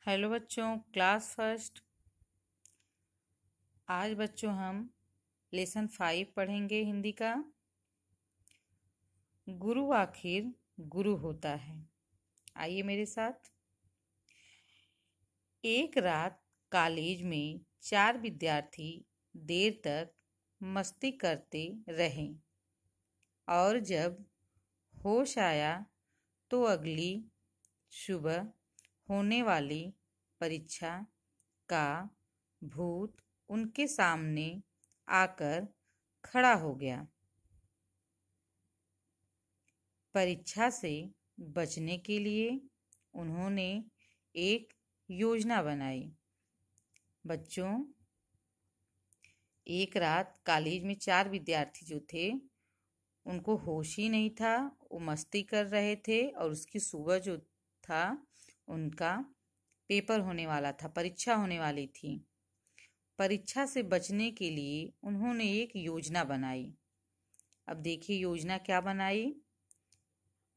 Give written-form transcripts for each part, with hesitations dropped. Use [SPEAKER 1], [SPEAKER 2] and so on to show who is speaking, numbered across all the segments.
[SPEAKER 1] Hello बच्चों, class first. आज बच्चों हम लेसन 5 पढ़ेंगे हिंदी का। गुरु आखिर गुरु होता है। आइए मेरे साथ। एक रात कॉलेज में 4 विद्यार्थी देर तक मस्ती करते रहे और जब होश आया तो अगली सुबह होने वाली परीक्षा का भूत उनके सामने आकर खड़ा हो गया। परीक्षा से बचने के लिए उन्होंने एक योजना बनाई। बच्चों, एक रात कॉलेज में 4 विद्यार्थी जो थे उनको होश ही नहीं था। वो मस्ती कर रहे थे और उसकी सुबह जो था उनका पेपर होने वाला था, परीक्षा होने वाली थी। परीक्षा से बचने के लिए उन्होंने एक योजना बनाई। अब देखिए योजना क्या बनाई।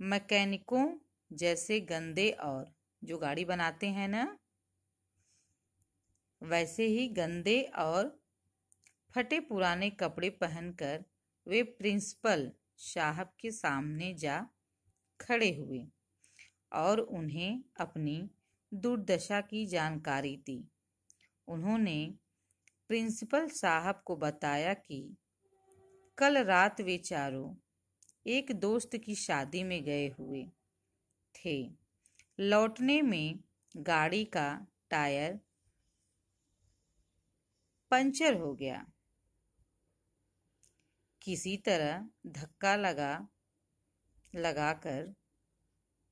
[SPEAKER 1] मैकेनिकों जैसे गंदे और जो गाड़ी बनाते हैं ना, वैसे ही गंदे और फटे पुराने कपड़े पहनकर वे प्रिंसिपल साहब के सामने जा खड़े हुए और उन्हें अपनी दुर्दशा की जानकारी दी। उन्होंने प्रिंसिपल साहब को बताया कि कल रात वे चारों एक दोस्त की शादी में गए हुए थे। लौटने में गाड़ी का टायर पंचर हो गया। किसी तरह धक्का लगाकर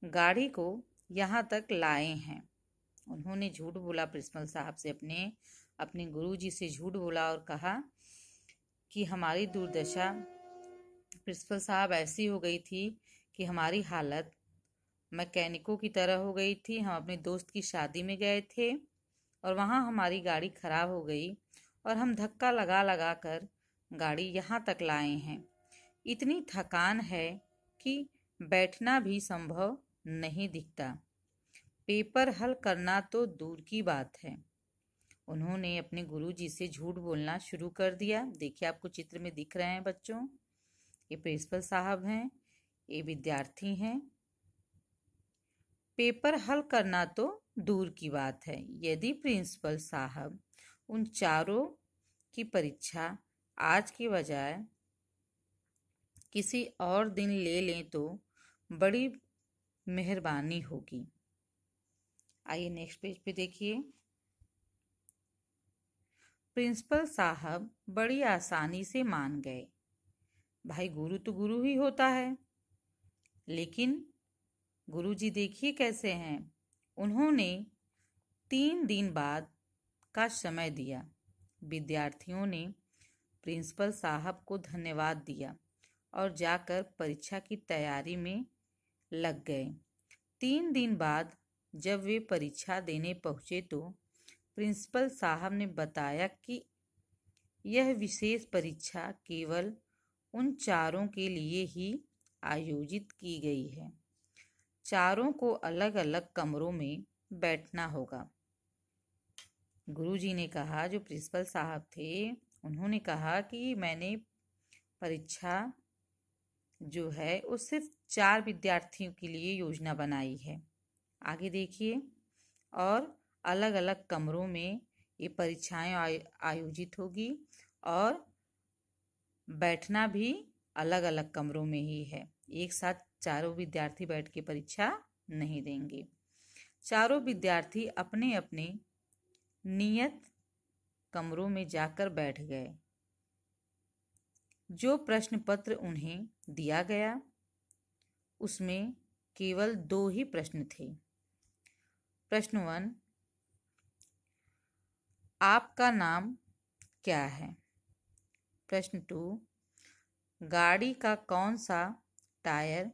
[SPEAKER 1] गाड़ी को यहाँ तक लाए हैं। उन्होंने झूठ बोला प्रिंसिपल साहब से, अपने गुरुजी से झूठ बोला और कहा कि हमारी दुर्दशा प्रिंसिपल साहब ऐसी हो गई थी कि हमारी हालत मैकेनिकों की तरह हो गई थी। हम अपने दोस्त की शादी में गए थे और वहाँ हमारी गाड़ी खराब हो गई और हम धक्का लगा कर गाड़ी यहाँ तक लाए हैं। इतनी थकान है कि बैठना भी संभव नहीं दिखता। पेपर हल करना तो दूर की बात है। उन्होंने अपने गुरुजी से झूठ बोलना शुरू कर दिया। देखिए आपको चित्र में दिख रहे हैं बच्चों, ये प्रिंसिपल साहब हैं, ये विद्यार्थी हैं। पेपर हल करना तो दूर की बात है। यदि प्रिंसिपल साहब उन चारों की परीक्षा आज की बजाय किसी और दिन ले लें तो बड़ी मेहरबानी होगी। आइए नेक्स्ट पेज पे देखिए। प्रिंसिपल साहब बड़ी आसानी से मान गए। भाई गुरु तो गुरु ही होता है, लेकिन गुरुजी देखिए कैसे हैं। उन्होंने 3 दिन बाद का समय दिया। विद्यार्थियों ने प्रिंसिपल साहब को धन्यवाद दिया और जाकर परीक्षा की तैयारी में लग गए। 3 दिन बाद जब वे परीक्षा देने पहुंचे तो प्रिंसिपल साहब ने बताया कि यह विशेष परीक्षा केवल उन चारों के लिए ही आयोजित की गई है। चारों को अलग अलग कमरों में बैठना होगा। गुरुजी ने कहा, जो प्रिंसिपल साहब थे उन्होंने कहा कि मैंने परीक्षा जो है वो सिर्फ 4 विद्यार्थियों के लिए योजना बनाई है। आगे देखिए। और अलग अलग कमरों में ये परीक्षाएं आयोजित होगी और बैठना भी अलग अलग कमरों में ही है। एक साथ चारों विद्यार्थी बैठ के परीक्षा नहीं देंगे। चारों विद्यार्थी अपने अपने नियत कमरों में जाकर बैठ गए। जो प्रश्न पत्र उन्हें दिया गया उसमें केवल 2 ही प्रश्न थे। प्रश्न 1, आपका नाम क्या है? प्रश्न 2, गाड़ी का कौन सा टायर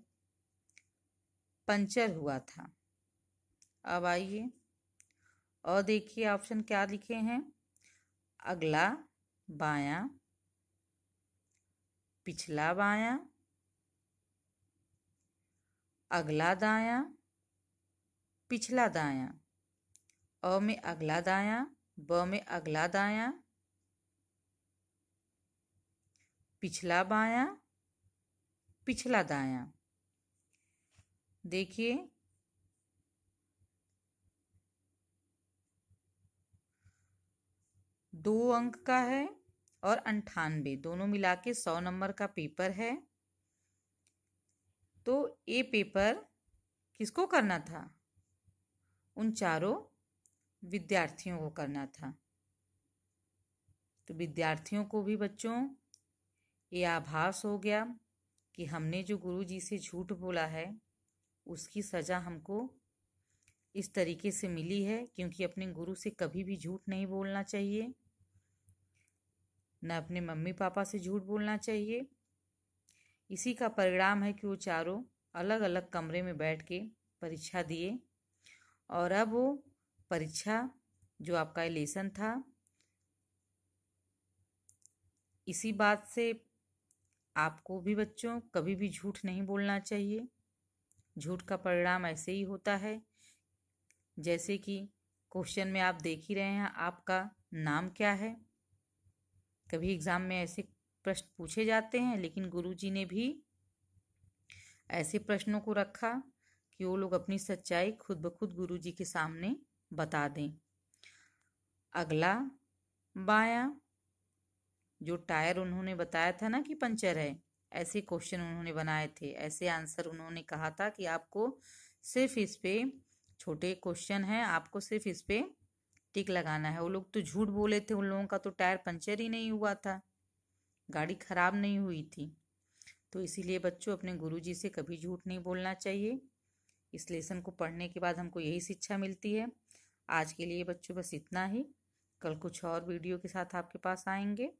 [SPEAKER 1] पंचर हुआ था? अब आइए और देखिए ऑप्शन क्या लिखे हैं। अगला बायां, पिछला बायां, अगला दायां, पिछला दायां अ में अगला दायां, ब में अगला दायां, पिछला बायां, पिछला दायां। देखिए, दो अंक का है और 98, दोनों मिला के 100 नंबर का पेपर है। तो ये पेपर किसको करना था? उन चारों विद्यार्थियों को करना था। तो विद्यार्थियों को भी बच्चों ये आभास हो गया कि हमने जो गुरुजी से झूठ बोला है उसकी सज़ा हमको इस तरीके से मिली है, क्योंकि अपने गुरु से कभी भी झूठ नहीं बोलना चाहिए, न अपने मम्मी पापा से झूठ बोलना चाहिए। इसी का परिणाम है कि वो चारों अलग अलग कमरे में बैठ के परीक्षा दिए, और अब वो परीक्षा जो आपका लेसन था, इसी बात से आपको भी बच्चों कभी भी झूठ नहीं बोलना चाहिए। झूठ का परिणाम ऐसे ही होता है, जैसे कि क्वेश्चन में आप देख ही रहे हैं, आपका नाम क्या है। कभी एग्ज़ाम में ऐसे प्रश्न पूछे जाते हैं, लेकिन गुरुजी ने भी ऐसे प्रश्नों को रखा कि वो लोग अपनी सच्चाई खुद ब खुद गुरुजी के सामने बता दें। अगला बायां, जो टायर उन्होंने बताया था ना कि पंचर है, ऐसे क्वेश्चन उन्होंने बनाए थे, ऐसे आंसर उन्होंने कहा था कि आपको सिर्फ इस पे, छोटे क्वेश्चन हैं, आपको सिर्फ इस पे टिक लगाना है। वो लोग तो झूठ बोले थे, उन लोगों का तो टायर पंचर ही नहीं हुआ था, गाड़ी खराब नहीं हुई थी। तो इसीलिए बच्चों अपने गुरुजी से कभी झूठ नहीं बोलना चाहिए। इस लेसन को पढ़ने के बाद हमको यही शिक्षा मिलती है। आज के लिए बच्चों बस इतना ही। कल कुछ और वीडियो के साथ आपके पास आएंगे।